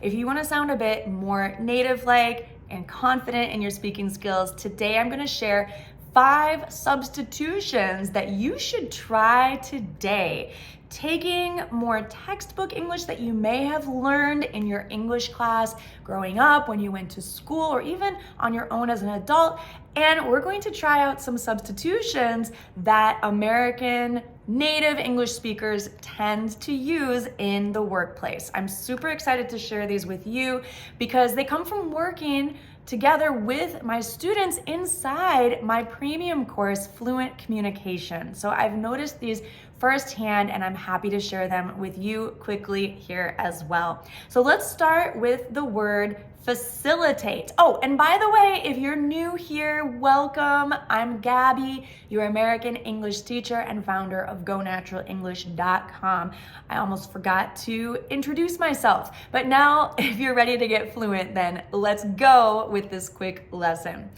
if you want to sound a bit more native-like and confident in your speaking skills, today I'm going to share 5 substitutions that you should try today. Taking more textbook English that you may have learned in your English class growing up when you went to school or even on your own as an adult. And we're going to try out some substitutions that American native English speakers tend to use in the workplace. I'm super excited to share these with you because they come from working together with my students inside my premium course, Fluent Communication. So I've noticed these firsthand and I'm happy to share them with you quickly here as well. So let's start with the word facilitate. Oh, and by the way, if you're new here, welcome. I'm Gabby, your American English teacher and founder of GoNaturalEnglish.com. I almost forgot to introduce myself, but now if you're ready to get fluent, then let's go with this quick lesson.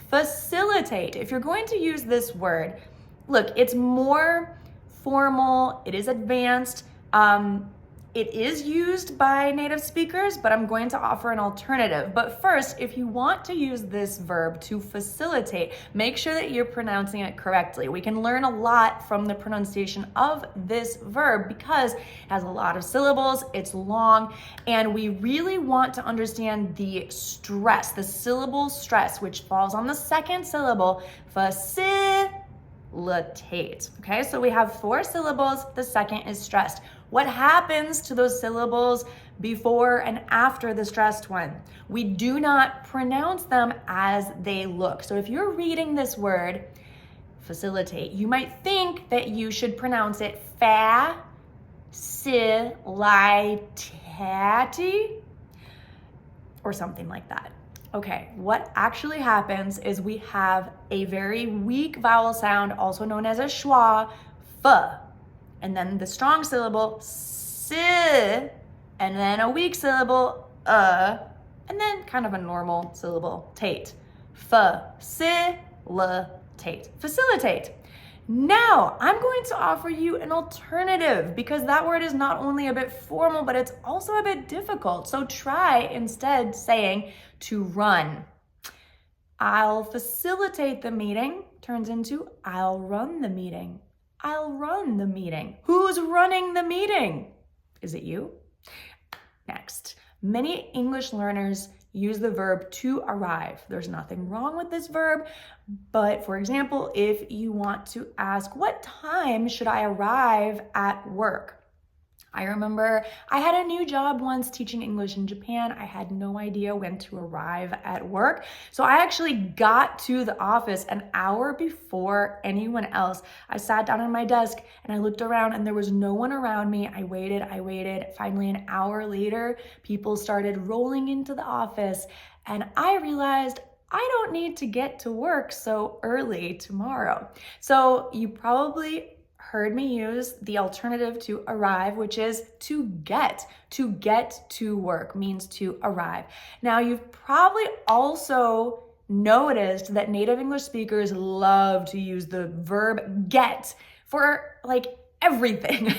Facilitate. If you're going to use this word, look, it's more formal, it is advanced. It is used by native speakers, but I'm going to offer an alternative. But first, if you want to use this verb to facilitate, make sure that you're pronouncing it correctly. We can learn a lot from the pronunciation of this verb because it has a lot of syllables, it's long, and we really want to understand the stress, the syllable stress, which falls on the second syllable, facilitate. Okay, so we have 4 syllables, the second is stressed. What happens to those syllables before and after the stressed one? We do not pronounce them as they look. So if you're reading this word, facilitate, you might think that you should pronounce it fa-si-li-ta-ti or something like that. Okay, what actually happens is we have a very weak vowel sound, also known as a schwa, f. And then the strong syllable, si, and then a weak syllable, and then kind of a normal syllable, tate. Facilitate. Facilitate. Now, I'm going to offer you an alternative because that word is not only a bit formal, but it's also a bit difficult. So try instead saying to run. I'll facilitate the meeting turns into I'll run the meeting. I'll run the meeting. Who's running the meeting? Is it you? Next, many English learners use the verb to arrive. There's nothing wrong with this verb, but for example, if you want to ask, what time should I arrive at work? I remember I had a new job once teaching English in Japan. I had no idea when to arrive at work. So I actually got to the office an hour before anyone else. I sat down at my desk and I looked around and there was no one around me. I waited. Finally, an hour later, people started rolling into the office and I realized I don't need to get to work so early tomorrow. So you probably heard me use the alternative to arrive, which is to get. To get to work means to arrive. Now, you've probably also noticed that native English speakers love to use the verb get for like everything.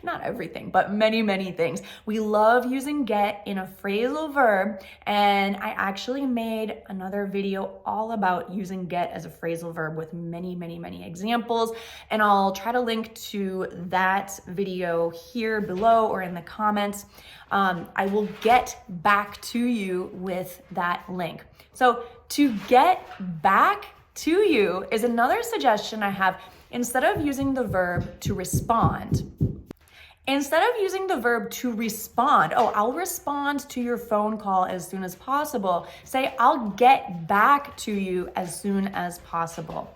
Not everything, but many, many things. We love using get in a phrasal verb, and I actually made another video all about using get as a phrasal verb with many, many, many examples, and I'll try to link to that video here below or in the comments. I will get back to you with that link. So to get back to you is another suggestion I have. Instead of using the verb to respond, I'll respond to your phone call as soon as possible. Say, I'll get back to you as soon as possible.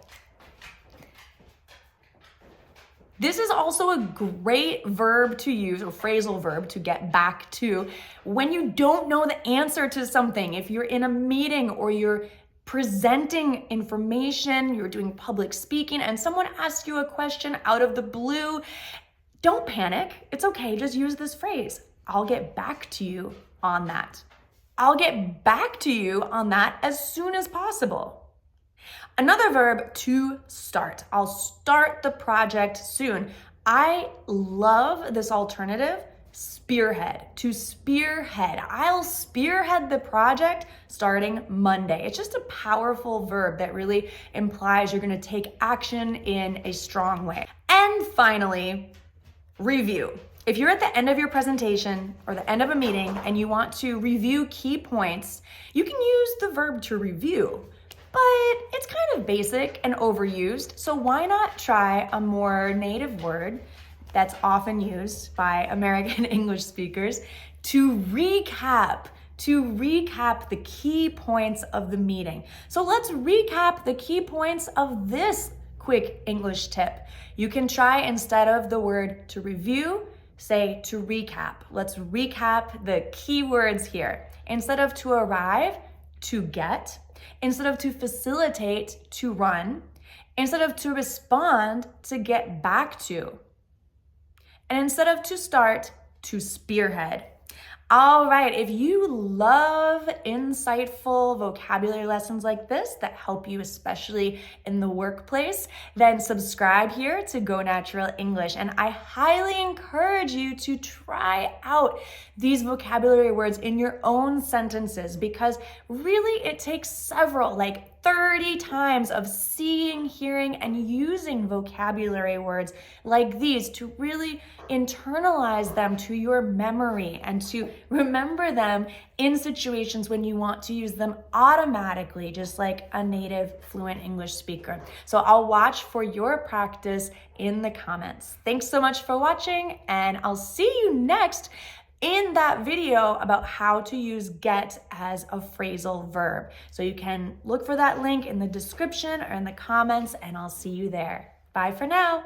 This is also a great verb to use, or phrasal verb, to get back to, when you don't know the answer to something. If you're in a meeting or you're presenting information, you're doing public speaking, and someone asks you a question out of the blue, don't panic. It's okay, just use this phrase. I'll get back to you on that. I'll get back to you on that as soon as possible. Another verb, to start. I'll start the project soon. I love this alternative, spearhead, to spearhead. I'll spearhead the project starting Monday. It's just a powerful verb that really implies you're gonna take action in a strong way. And finally, review. If you're at the end of your presentation or the end of a meeting and you want to review key points, you can use the verb to review, but it's kind of basic and overused. So why not try a more native word that's often used by American English speakers to recap the key points of the meeting. So let's recap the key points of this quick English tip. You can try, instead of the word to review, say to recap. Let's recap the key words here. Instead of to arrive, to get. Instead of to facilitate, to run. Instead of to respond, to get back to. And instead of to start, to spearhead. All right, if you love insightful vocabulary lessons like this that help you, especially in the workplace, then subscribe here to Go Natural English. And I highly encourage you to try out these vocabulary words in your own sentences, because really it takes several, like 30 times of seeing, hearing, and using vocabulary words like these to really internalize them to your memory and to remember them in situations when you want to use them automatically, just like a native fluent English speaker. So I'll watch for your practice in the comments. Thanks so much for watching, and I'll see you next in that video about how to use get as a phrasal verb. So you can look for that link in the description or in the comments, and I'll see you there. Bye for now.